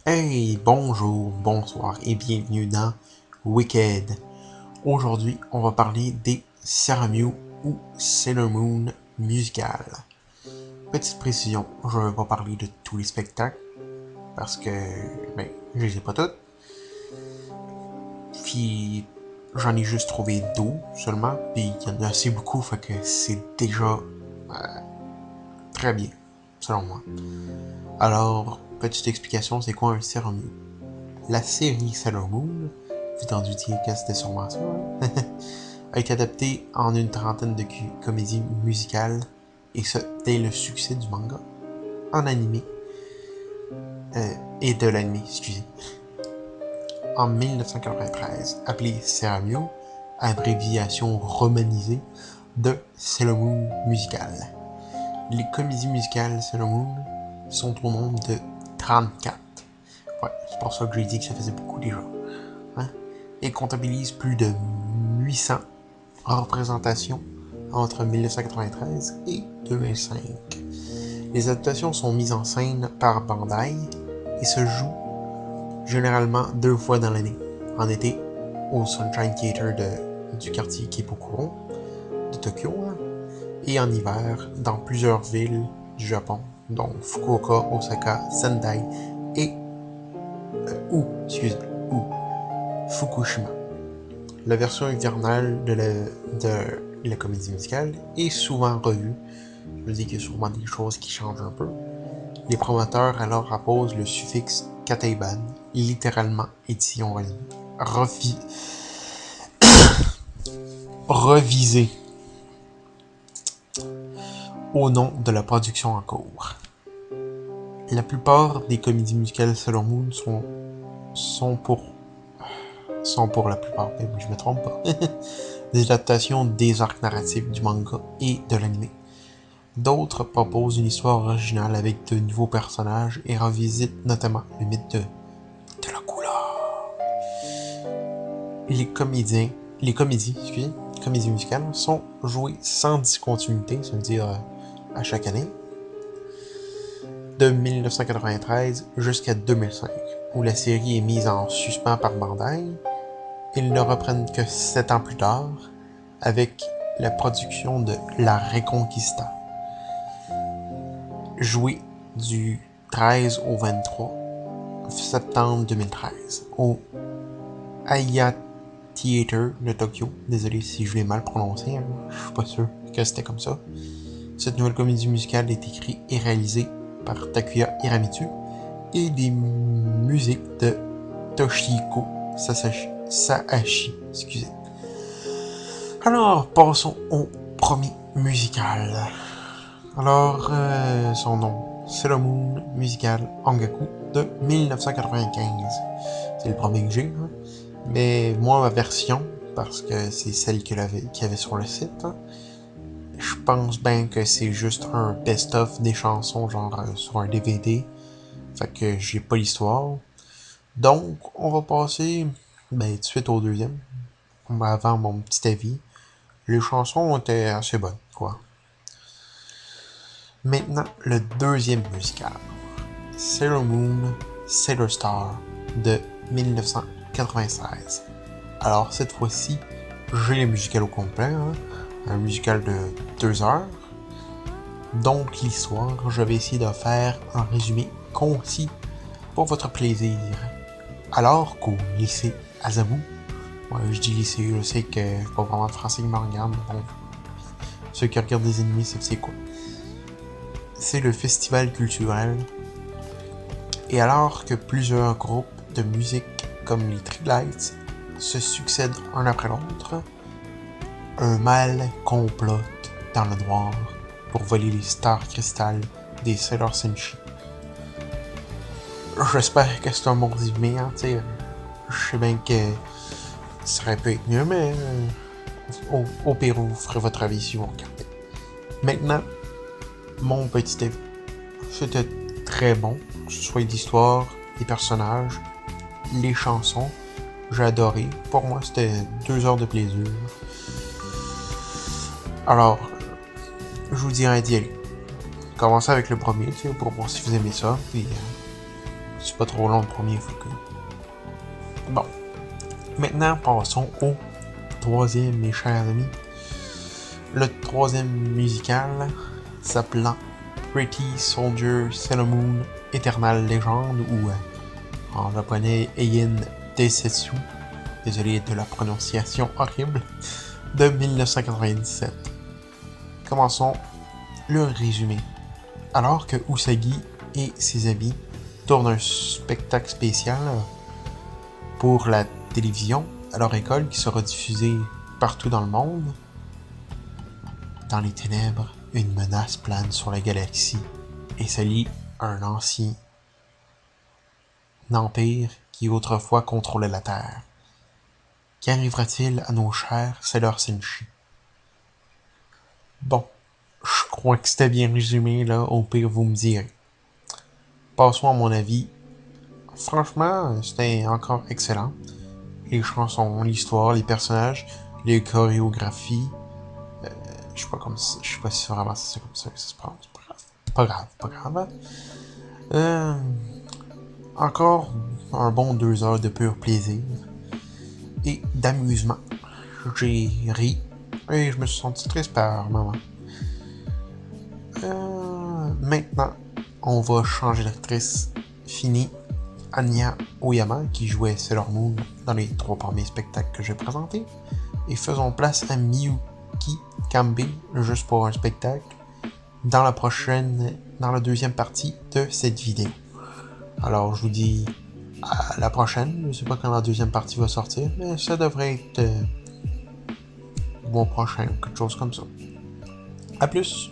Hey, bonjour, bonsoir et bienvenue dans Wicked. Aujourd'hui, on va parler des Saramew ou Sailor Moon musicales. Petite précision, je ne vais pas parler de tous les spectacles parce que, je les ai pas toutes. Puis, j'en ai juste trouvé 12 seulement, puis il y en a assez beaucoup, fait que c'est déjà très bien, selon moi. Alors, petite explication, c'est quoi un Saramew? La série Sailor Moon, vous en doutiez que c'était sûrement ça, hein? a été adaptée en une trentaine de comédies musicales, et ce, dès le succès du manga, en animé, et de l'animé, excusez. En 1993, appelé Saramew, abréviation romanisée de Sailor Moon Musical. Les comédies musicales Sailor Moon sont au nombre de 34. Ouais, c'est pour ça que j'ai dit que ça faisait beaucoup déjà. Hein? Et comptabilise plus de 800 représentations entre 1993 et 2005. Les adaptations sont mises en scène par Bandai et se jouent généralement 2 fois dans l'année. En été, au Sunshine Theater du quartier Kippokuro de Tokyo, et en hiver, dans plusieurs villes du Japon, dont Fukuoka, Osaka, Sendai et Fukushima. La version hivernale de la comédie musicale est souvent revue. Je me dis qu'il y a sûrement des choses qui changent un peu. Les promoteurs alors apposent le suffixe Kateiban, littéralement édition revisé au nom de la production en cours. La plupart des comédies musicales Sailor Moon sont pour la plupart, mais oui, je me trompe pas, des adaptations des arcs narratifs du manga et de l'anime. D'autres proposent une histoire originale avec de nouveaux personnages et revisitent notamment le mythe de la couleur. Les comédies musicales sont jouées sans discontinuité, ça veut dire à chaque année, de 1993 jusqu'à 2005, où la série est mise en suspens par Bandai. Ils ne reprennent que 7 ans plus tard, avec la production de La Reconquista, jouée du 13 au 23 septembre 2013 au Aya Theater de Tokyo. Désolé si je l'ai mal prononcé, hein. Je suis pas sûr que c'était comme ça. Cette nouvelle comédie musicale est écrite et réalisée par Takuya Hiramitsu et des musiques de Toshihiko Saashi. Excusez. Alors, passons au premier musical. Alors, son nom, Sailor Moon Musical Ongaku de 1995. C'est le premier que j'ai, hein. Mais moi, ma version, parce que c'est celle qu'il y avait sur le site, hein, je pense bien que c'est juste un best-of des chansons, genre sur un DVD. Fait que j'ai pas l'histoire. Donc, on va passer tout de suite au deuxième. Avant mon petit avis. Les chansons étaient assez bonnes, quoi. Maintenant, le deuxième musical. Sailor Moon, Sailor Star de 1996. Alors, cette fois-ci, j'ai le musical au complet, hein. Un musical de 2 heures. Donc, l'histoire, je vais essayer de faire un résumé concis pour votre plaisir. Alors qu'au lycée Azabu, je dis lycée, je sais que pas vraiment de français qui me regarde, bon, ceux qui regardent des ennemis savent c'est quoi. C'est le festival culturel, et alors que plusieurs groupes de musique comme les Triglights se succèdent un après l'autre, un mal complote dans le noir pour voler les stars cristal des Sailor Senshi. J'espère que c'est un bon résumé, hein, t'sais. Je sais bien que ça aurait pu être mieux, mais au pire, vous ferez votre avis si vous regardez. Maintenant, mon petit avis. C'était très bon, que ce soit l'histoire, les personnages, les chansons. J'ai adoré. Pour moi, c'était 2 heures de plaisir. Alors, je vous dirais d'y aller. Commencez avec le premier, pour voir si vous aimez ça, puis C'est pas trop long le premier, faut que... Bon. Maintenant, passons au troisième, mes chers amis. Le troisième musical s'appelant Pretty Soldier Sailor Moon Eternal Legend ou en japonais Eien Densetsu, désolé de la prononciation horrible, de 1997. Commençons le résumé. Alors que Usagi et ses amis tournent un spectacle spécial pour la télévision à leur école qui sera diffusée partout dans le monde, dans les ténèbres, une menace plane sur la galaxie et s'allie un ancien empire qui autrefois contrôlait la Terre. Qu'arrivera-t-il à nos chers Sailor Senshi? Bon, je crois que c'était bien résumé, là, au pire vous me direz. Passons à mon avis. Franchement, c'était encore excellent. Les chansons, l'histoire, les personnages, les chorégraphies. Je sais pas si vraiment c'est comme ça que ça se prend. Pas grave. Encore un bon 2 heures de pur plaisir et d'amusement. J'ai ri et je me suis senti triste par moment. Maintenant, on va changer d'actrice. Fini Anya Oyama qui jouait Sailor Moon dans les 3 premiers spectacles que j'ai présentés. Et faisons place à Miyuki Kambe, juste pour un spectacle, dans la deuxième partie de cette vidéo. Alors je vous dis à la prochaine, je sais pas quand la deuxième partie va sortir, mais ça devrait être le mois prochain ou quelque chose comme ça. A plus!